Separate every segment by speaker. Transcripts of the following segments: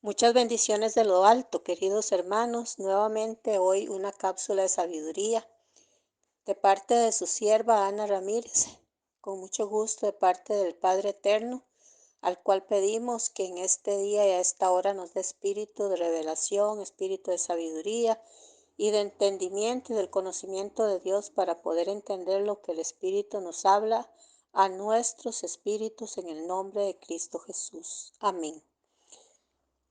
Speaker 1: Muchas bendiciones de lo alto, queridos hermanos. Nuevamente hoy una cápsula de sabiduría de parte de su sierva Ana Ramírez, con mucho gusto de parte del Padre Eterno, al cual pedimos que en este día y a esta hora nos dé espíritu de revelación, espíritu de sabiduría y de entendimiento y del conocimiento de Dios para poder entender lo que el Espíritu nos habla a nuestros espíritus en el nombre de Cristo Jesús. Amén.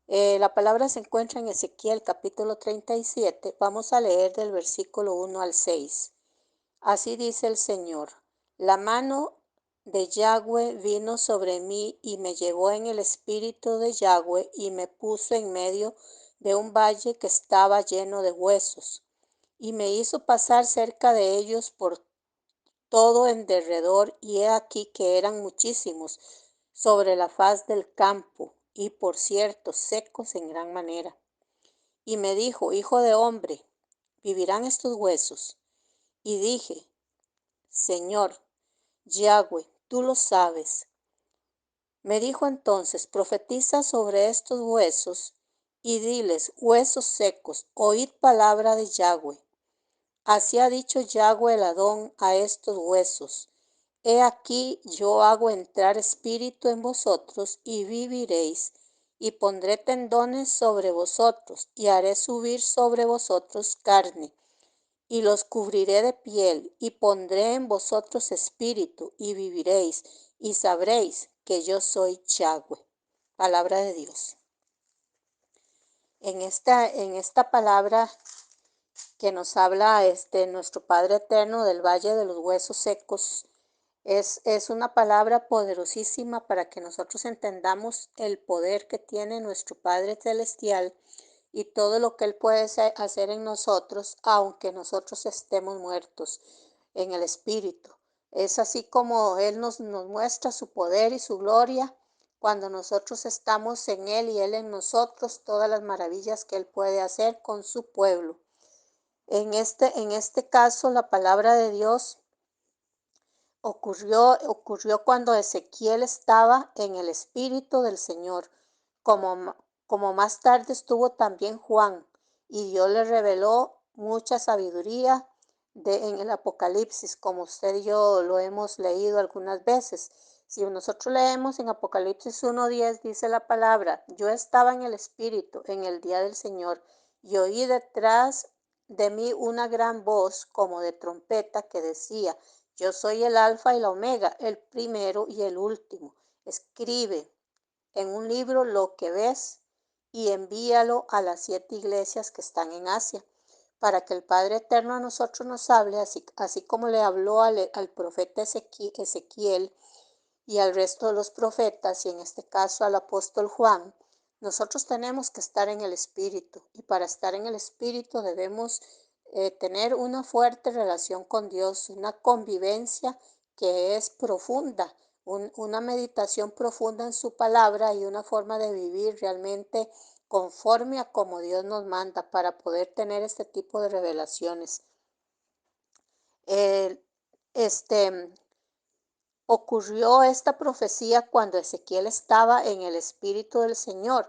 Speaker 1: La palabra se encuentra en Ezequiel capítulo 37. Vamos a leer del versículo 1 al 6. Así dice el Señor: la mano de Yahweh vino sobre mí y me llevó en el espíritu de Yahweh y me puso en medio de un valle que estaba lleno de huesos y me hizo pasar cerca de ellos por todo en derredor, y he aquí que eran muchísimos sobre la faz del campo, y por cierto secos en gran manera. Y me dijo: hijo de hombre, ¿vivirán estos huesos? Y dije: Señor Yahweh, tú lo sabes. Me dijo entonces: profetiza sobre estos huesos y diles: huesos secos, oíd palabra de Yahweh. Así ha dicho Yahweh el Adón a estos huesos: he aquí yo hago entrar espíritu en vosotros y viviréis, y pondré tendones sobre vosotros, y haré subir sobre vosotros carne, y los cubriré de piel, y pondré en vosotros espíritu, y viviréis, y sabréis que yo soy Yahweh. Palabra de Dios. En esta palabra que nos habla nuestro Padre Eterno del Valle de los Huesos Secos, es una palabra poderosísima para que nosotros entendamos el poder que tiene nuestro Padre Celestial y todo lo que Él puede hacer en nosotros, aunque nosotros estemos muertos en el Espíritu. Es así como Él nos muestra su poder y su gloria cuando nosotros estamos en Él y Él en nosotros, todas las maravillas que Él puede hacer con su pueblo. En este caso, la palabra de Dios ocurrió cuando Ezequiel estaba en el Espíritu del Señor, como, como más tarde estuvo también Juan, y Dios le reveló mucha sabiduría en el Apocalipsis, como usted y yo lo hemos leído algunas veces. Si nosotros leemos en Apocalipsis 1:10, dice la palabra: yo estaba en el Espíritu en el día del Señor, y oí detrás de mí una gran voz como de trompeta que decía: yo soy el Alfa y la Omega, el primero y el último. Escribe en un libro lo que ves y envíalo a las 7 iglesias que están en Asia, para que el Padre Eterno a nosotros nos hable, así como le habló al profeta Ezequiel y al resto de los profetas, y en este caso al apóstol Juan. Nosotros tenemos que estar en el Espíritu, y para estar en el Espíritu debemos tener una fuerte relación con Dios, una convivencia que es profunda, una meditación profunda en su palabra y una forma de vivir realmente conforme a como Dios nos manda para poder tener este tipo de revelaciones. Eh, este, Ocurrió esta profecía cuando Ezequiel estaba en el Espíritu del Señor,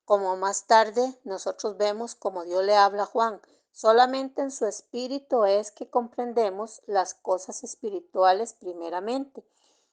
Speaker 1: como más tarde nosotros vemos como Dios le habla a Juan. Solamente en su espíritu es que comprendemos las cosas espirituales primeramente.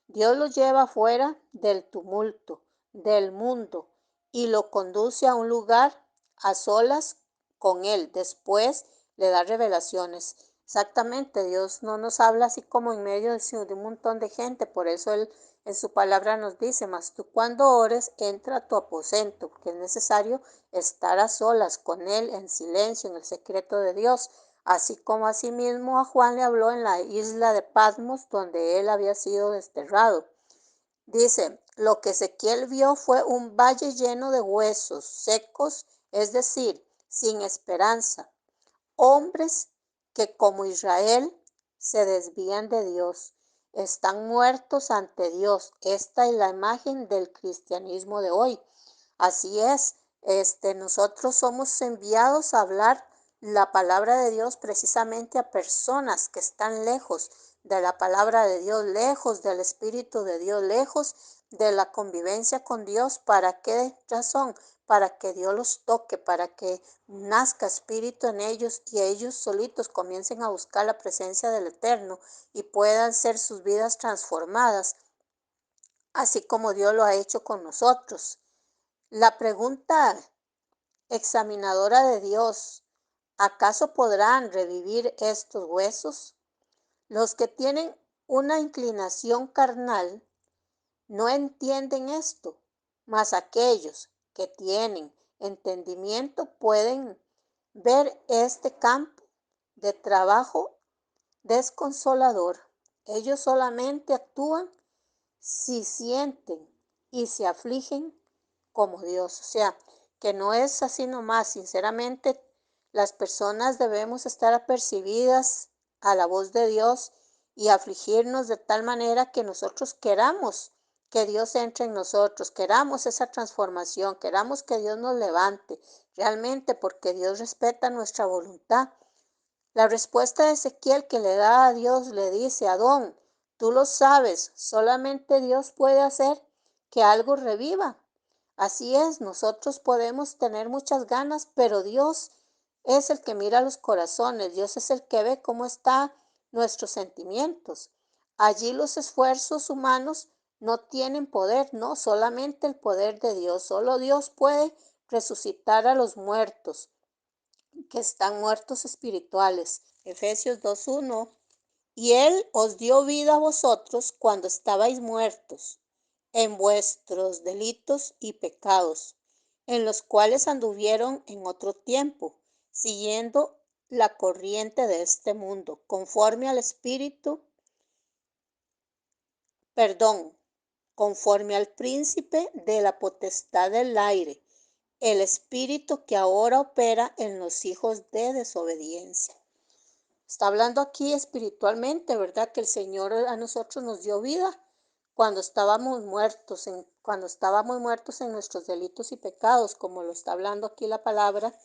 Speaker 1: Dios lo lleva fuera del tumulto, del mundo, y lo conduce a un lugar a solas con Él. Después le da revelaciones. Exactamente, Dios no nos habla así como en medio de un montón de gente. Por eso Él en su palabra nos dice: mas tú cuando ores, entra a tu aposento, porque es necesario estar a solas con Él, en silencio, en el secreto de Dios. Así como asimismo a Juan le habló en la isla de Patmos, donde él había sido desterrado. Dice: lo que Ezequiel vio fue un valle lleno de huesos secos, es decir, sin esperanza. Hombres que, como Israel, se desvían de Dios, están muertos ante Dios. Esta es la imagen del cristianismo de hoy. Así es, nosotros somos enviados a hablar la palabra de Dios precisamente a personas que están lejos, de la palabra de Dios, lejos del Espíritu de Dios, lejos de la convivencia con Dios. ¿Para qué razón? Para que Dios los toque, para que nazca espíritu en ellos y ellos solitos comiencen a buscar la presencia del Eterno y puedan ser sus vidas transformadas, así como Dios lo ha hecho con nosotros. La pregunta examinadora de Dios: ¿acaso podrán revivir estos huesos? Los que tienen una inclinación carnal no entienden esto, mas aquellos que tienen entendimiento pueden ver este campo de trabajo desconsolador. Ellos solamente actúan si sienten y se afligen como Dios. O sea, que no es así nomás. Sinceramente, las personas debemos estar apercibidas a la voz de Dios y afligirnos de tal manera que nosotros queramos que Dios entre en nosotros, queramos esa transformación, queramos que Dios nos levante, realmente, porque Dios respeta nuestra voluntad. La respuesta de Ezequiel que le da a Dios le dice: Adón, tú lo sabes, solamente Dios puede hacer que algo reviva. Así es, nosotros podemos tener muchas ganas, pero Dios es el que mira los corazones, Dios es el que ve cómo están nuestros sentimientos. Allí los esfuerzos humanos no tienen poder, no, solamente el poder de Dios. Solo Dios puede resucitar a los muertos, que están muertos espirituales. Efesios 2:1. Y Él os dio vida a vosotros cuando estabais muertos en vuestros delitos y pecados, en los cuales anduvieron en otro tiempo, siguiendo la corriente de este mundo, conforme al espíritu, perdón, conforme al príncipe de la potestad del aire, el espíritu que ahora opera en los hijos de desobediencia. Está hablando aquí espiritualmente, ¿verdad? Que el Señor a nosotros nos dio vida cuando estábamos muertos, cuando estábamos muertos en nuestros delitos y pecados, como lo está hablando aquí la palabra,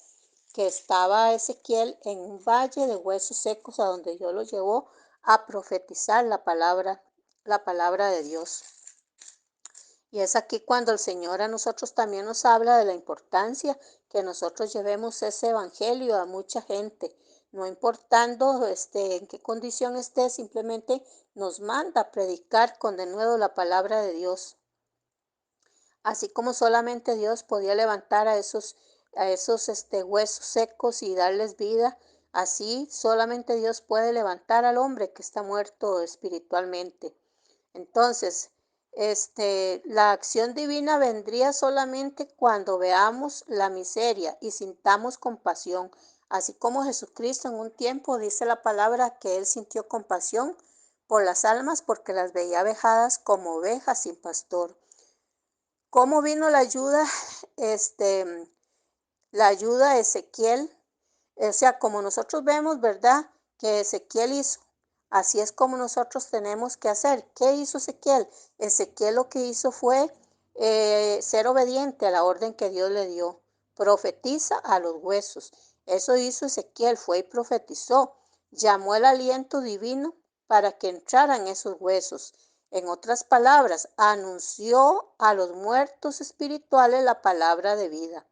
Speaker 1: que estaba Ezequiel en un valle de huesos secos, a donde Dios lo llevó a profetizar la palabra de Dios. Y es aquí cuando el Señor a nosotros también nos habla de la importancia que nosotros llevemos ese evangelio a mucha gente, no importando en qué condición esté, simplemente nos manda a predicar con denuedo la palabra de Dios. Así como solamente Dios podía levantar a esos huesos secos y darles vida, así solamente Dios puede levantar al hombre que está muerto espiritualmente. Entonces, la acción divina vendría solamente cuando veamos la miseria y sintamos compasión, así como Jesucristo en un tiempo dice la palabra que Él sintió compasión por las almas porque las veía vejadas como ovejas sin pastor. ¿Cómo vino la ayuda? La ayuda a Ezequiel, o sea, como nosotros vemos, ¿verdad? Que Ezequiel hizo, así es como nosotros tenemos que hacer. ¿Qué hizo Ezequiel? Ezequiel lo que hizo fue ser obediente a la orden que Dios le dio. Profetiza a los huesos. Eso hizo Ezequiel, fue y profetizó. Llamó el aliento divino para que entraran esos huesos. En otras palabras, anunció a los muertos espirituales la palabra de vida.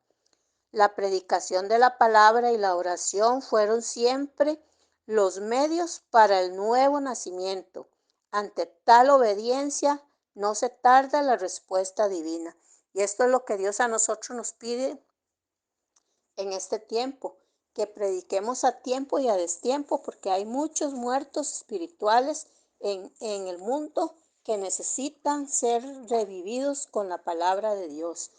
Speaker 1: La predicación de la palabra y la oración fueron siempre los medios para el nuevo nacimiento. Ante tal obediencia no se tarda la respuesta divina. Y esto es lo que Dios a nosotros nos pide en este tiempo, que prediquemos a tiempo y a destiempo, porque hay muchos muertos espirituales en el mundo que necesitan ser revividos con la palabra de Dios.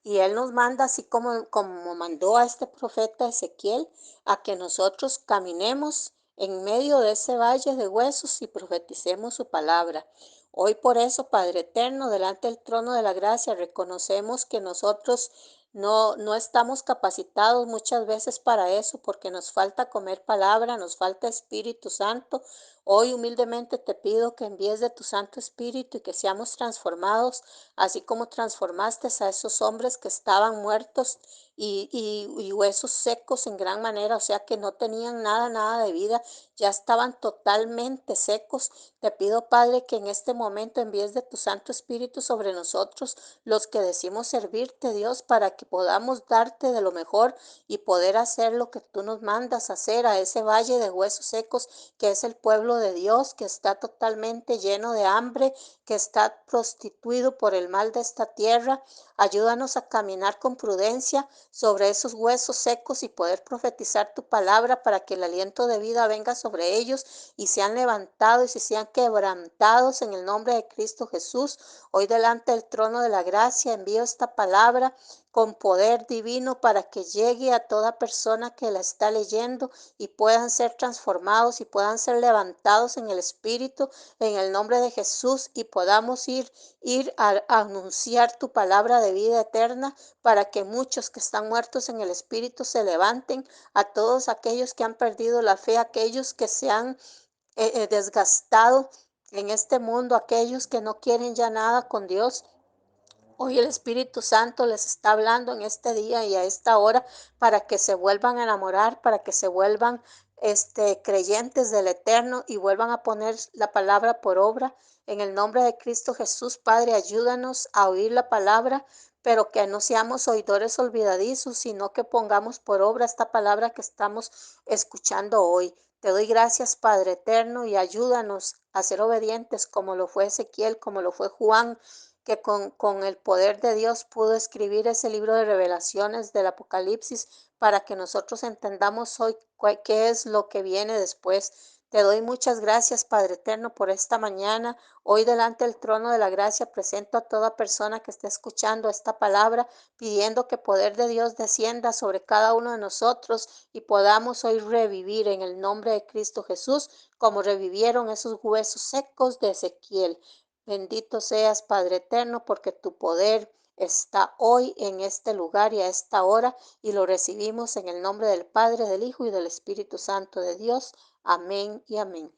Speaker 1: Y Él nos manda, así como mandó a este profeta Ezequiel, a que nosotros caminemos en medio de ese valle de huesos y profeticemos su palabra. Hoy por eso, Padre eterno, delante del trono de la gracia, reconocemos que nosotros no estamos capacitados muchas veces para eso porque nos falta comer palabra, nos falta Espíritu Santo. Hoy humildemente te pido que envíes de tu Santo Espíritu y que seamos transformados, así como transformaste a esos hombres que estaban muertos y huesos secos en gran manera, o sea que no tenían nada, nada de vida, ya estaban totalmente secos. Te pido, Padre, que en este momento envíes de tu Santo Espíritu sobre nosotros, los que decimos servirte, Dios, para que podamos darte de lo mejor y poder hacer lo que tú nos mandas hacer a ese valle de huesos secos, que es el pueblo de Dios, que está totalmente lleno de hambre, que está prostituido por el mal de esta tierra. Ayúdanos a caminar con prudencia sobre esos huesos secos y poder profetizar tu palabra para que el aliento de vida venga sobre ellos y sean levantados y sean quebrantados en el nombre de Cristo Jesús. Hoy delante del trono de la gracia envío esta palabra con poder divino para que llegue a toda persona que la está leyendo y puedan ser transformados y puedan ser levantados en el Espíritu, en el nombre de Jesús, y podamos ir a anunciar tu palabra de vida eterna para que muchos que están muertos en el Espíritu se levanten, a todos aquellos que han perdido la fe, aquellos que se han desgastado en este mundo, aquellos que no quieren ya nada con Dios. Hoy el Espíritu Santo les está hablando en este día y a esta hora para que se vuelvan a enamorar, para que se vuelvan creyentes del Eterno y vuelvan a poner la palabra por obra. En el nombre de Cristo Jesús, Padre, ayúdanos a oír la palabra, pero que no seamos oidores olvidadizos, sino que pongamos por obra esta palabra que estamos escuchando hoy. Te doy gracias, Padre Eterno, y ayúdanos a ser obedientes como lo fue Ezequiel, como lo fue Juan, que con el poder de Dios pudo escribir ese libro de revelaciones del Apocalipsis para que nosotros entendamos hoy qué es lo que viene después. Te doy muchas gracias, Padre Eterno, por esta mañana. Hoy delante del trono de la gracia presento a toda persona que esté escuchando esta palabra, pidiendo que el poder de Dios descienda sobre cada uno de nosotros y podamos hoy revivir en el nombre de Cristo Jesús, como revivieron esos huesos secos de Ezequiel. Bendito seas, Padre eterno, porque tu poder está hoy en este lugar y a esta hora, y lo recibimos en el nombre del Padre, del Hijo y del Espíritu Santo de Dios. Amén y amén.